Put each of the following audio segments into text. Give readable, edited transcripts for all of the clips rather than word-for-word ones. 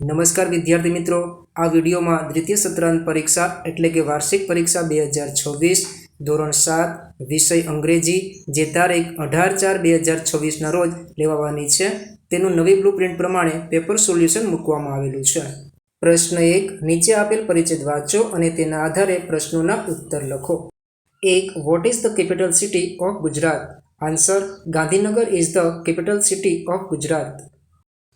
નમસ્કાર વિદ્યાર્થી મિત્રો, આ વિડીયોમાં દ્વિતીય સત્રાંત પરીક્ષા એટલે કે વાર્ષિક પરીક્ષા 2026 ધોરણ 7 વિષય અંગ્રેજી જે તારીખ 18/4/2026ના રોજ લેવાવાની છે તેનું નવી બ્લુપ્રિન્ટ પ્રમાણે પેપર સોલ્યુશન મૂકવામાં આવેલું છે। પ્રશ્ન 1, નીચે આપેલ પરિચ્છેદ વાંચો અને તેના આધારે પ્રશ્નોના ઉત્તર લખો। 1. What is the capital city of Gujarat? Answer, Gandhinagar is the capital city of Gujarat.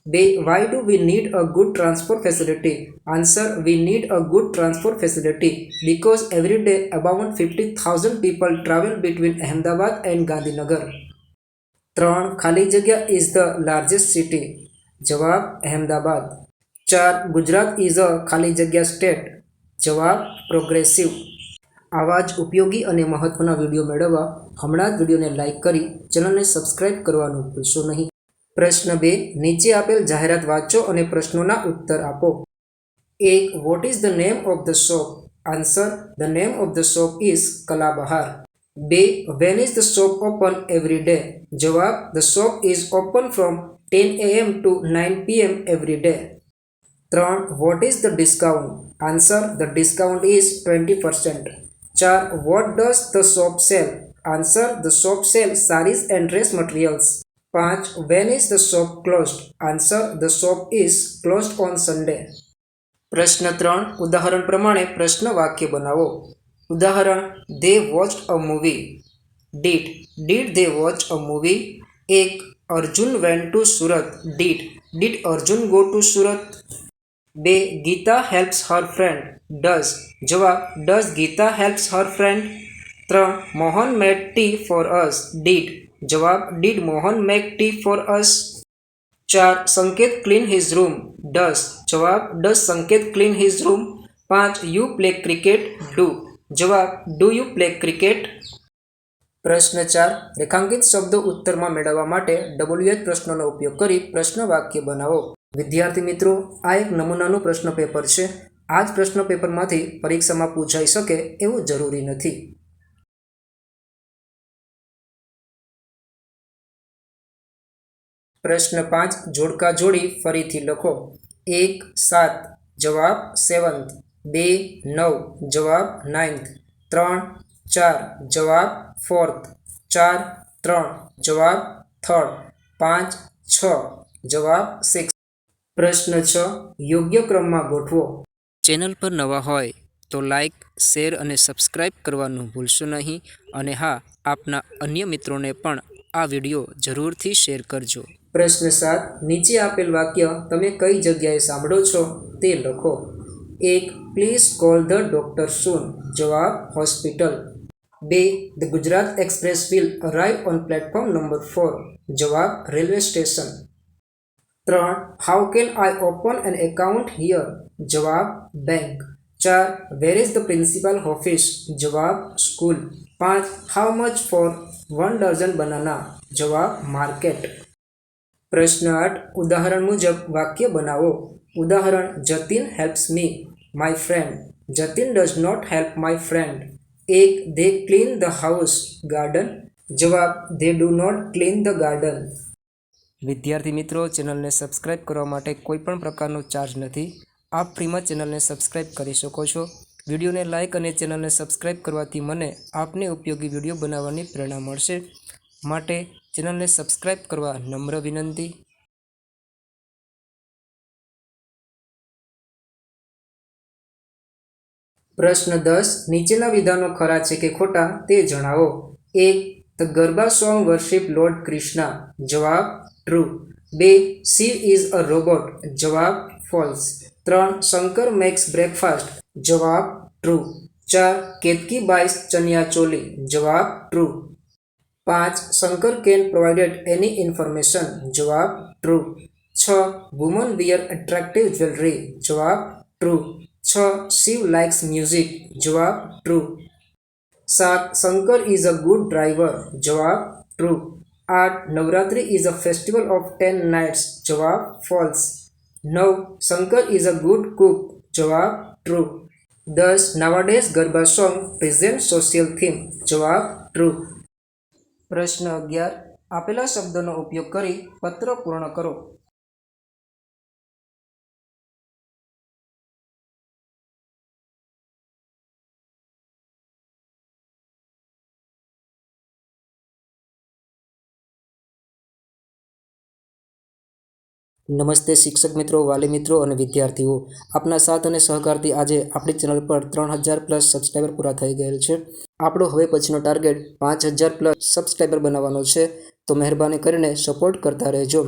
2. Why do we need a good transport facility? Answer, we need a good transport facility because every day about 50,000 people travel between Ahmedabad and Gandhinagar. 3. ખાલી જગ્યા is the largest city. જવાબ, Ahmedabad. 4. Gujarat is a ખાલી જગ્યા state. જવાબ, progressive. આવા જ ઉપયોગી અને મહત્વના વિડીયો મેળવવા હમણાં જ વિડીયોને લાઇક કરી ચેનલને સબસ્ક્રાઇબ કરવાનું ભૂલશો નહીં। પ્રશ્ન 2, નીચે આપેલ જાહેરાત વાંચો અને પ્રશ્નોના ઉત્તર આપો। 1. What is the name of the shop? Answer, the name of the shop is Kalabahar. 2. When is the shop open every day? જવાબ, the shop is open from 10 AM to 9 PM every day. 3. What is the discount? Answer, the discount is 20%। 4. What does the shop sell? Answer, the shop sell saris and dress materials. 5. When is the shop closed? Answer, the shop is closed on Sunday. પ્રશ્ન 3, ઉદાહરણ પ્રમાણે પ્રશ્ન વાક્ય બનાવો। ઉદાહરણ, they watched a movie. Did they watch a movie? 1. Arjun went to Surat. Did Arjun go to Surat? 2. Geeta helps her friend. જવાબ, does Geeta helps her friend? 3. Mohan made tea for us. જવાબ, did Mohan make tea for us? 4. સંકેત clean his room. જવાબ, does સંકેત clean his room? 5. You play cricket. જવાબ, do you play cricket? પ્રશ્ન 4, રેખાંકિત શબ્દો ઉત્તરમાં મેળવવા માટે WH પ્રશ્નોનો ઉપયોગ કરી પ્રશ્ન વાક્ય બનાવો। વિદ્યાર્થી મિત્રો, આ એક નમૂનાનું પ્રશ્ન પેપર છે। આ જ પ્રશ્ન પેપરમાંથી પરીક્ષામાં પૂછાઈ શકે એવું જરૂરી નથી। પ્રશ્ન 5, જોડકા જોડી ફરીથી લખો। 1. 7 જવાબ 7th। 2. 9 જવાબ 9th। 3. 4 જવાબ 4th। 4. 3 જવાબ 3rd। 5. 6 જવાબ 6th। પ્રશ્ન 6, યોગ્ય ક્રમમાં ગોઠવો। ચેનલ પર નવા હોય તો લાઇક, શેર અને સબસ્ક્રાઇબ કરવાનું ભૂલશો નહીં અને હા, આપના અન્ય મિત્રોને પણ આ વિડીયો જરૂરથી શેર કરજો। પ્રશ્ન 7, નીચે આપેલ વાક્ય તમે કઈ જગ્યાએ સાંભળો છો તે લખો। 1. Please call the doctor soon. જવાબ, hospital. 2. The Gujarat Express will arrive on platform number 4. જવાબ, railway station. 3. How can I open an account here? જવાબ, bank. 4. Where is the principal office? જવાબ, school. 5. How much for 1 dozen banana? જવાબ, market. પ્રશ્ન 8, ઉદાહરણ મુજબ વાક્ય બનાવો। ઉદાહરણ, Jatin helps me, my friend. Jatin does not help my friend. 1. They clean the house, garden. જવાબ, they do not clean the garden. વિદ્યાર્થી મિત્રો, ચેનલને સબસ્ક્રાઇબ કરવા માટે કોઈ પણ પ્રકારનો ચાર્જ નથી। આપ ફ્રીમાં ચેનલને સબસ્ક્રાઇબ કરી શકો છો। વિડીયોને લાઇક અને ચેનલને સબસ્ક્રાઇબ કરવાથી મને આપને ઉપયોગી વિડીયો બનાવવાની પ્રેરણા મળશે, માટે ચેનલને સબસ્ક્રાઇબ કરવા નમ્ર વિનંતી। પ્રશ્ન 10, નીચેના વિધાનો ખરા છે કે ખોટા તે જણાવો। 1. The garba song worship lord Krishna. જવાબ, true. 2. Shiv is a robot. જવાબ, ફોલ્સ। 3. Shankar makes breakfast. જવાબ, ટ્રુ। 4. કેતકી બાઇસ ચનિયા ચોલી. જવાબ, true. 5. Shankar can provided any information. જવાબ, true. 6. Woman wear attractive jewellery. જવાબ, ટ્રુ। 6. Shiv likes music. જવાબ, true. 7. Shankar is a good driver. જવાબ, true. 8. Navratri is a festival of 10 nights. જવાબ, false. 9. Shankar is a good cook. જવાબ, true. 10. Nowadays garba song present social theme. જવાબ, true. પ્રશ્ન 11, આપેલા શબ્દોનો ઉપયોગ કરી પત્ર પૂર્ણ કરો। નમસ્તે શિક્ષક મિત્રો, વાલી મિત્રો અને વિદ્યાર્થીઓ. આપના સાથ અને સહકારથી આજે આપણી ચેનલ પર 3000+ સબસ્ક્રાઈબર પૂરા થઈ ગયેલ છે. આપણો હવે પછીનો ટાર્ગેટ 5000+ સબસ્ક્રાઈબર બનાવવાનો છે, તો મહેરબાની કરીને સપોર્ટ કરતા રહેજો.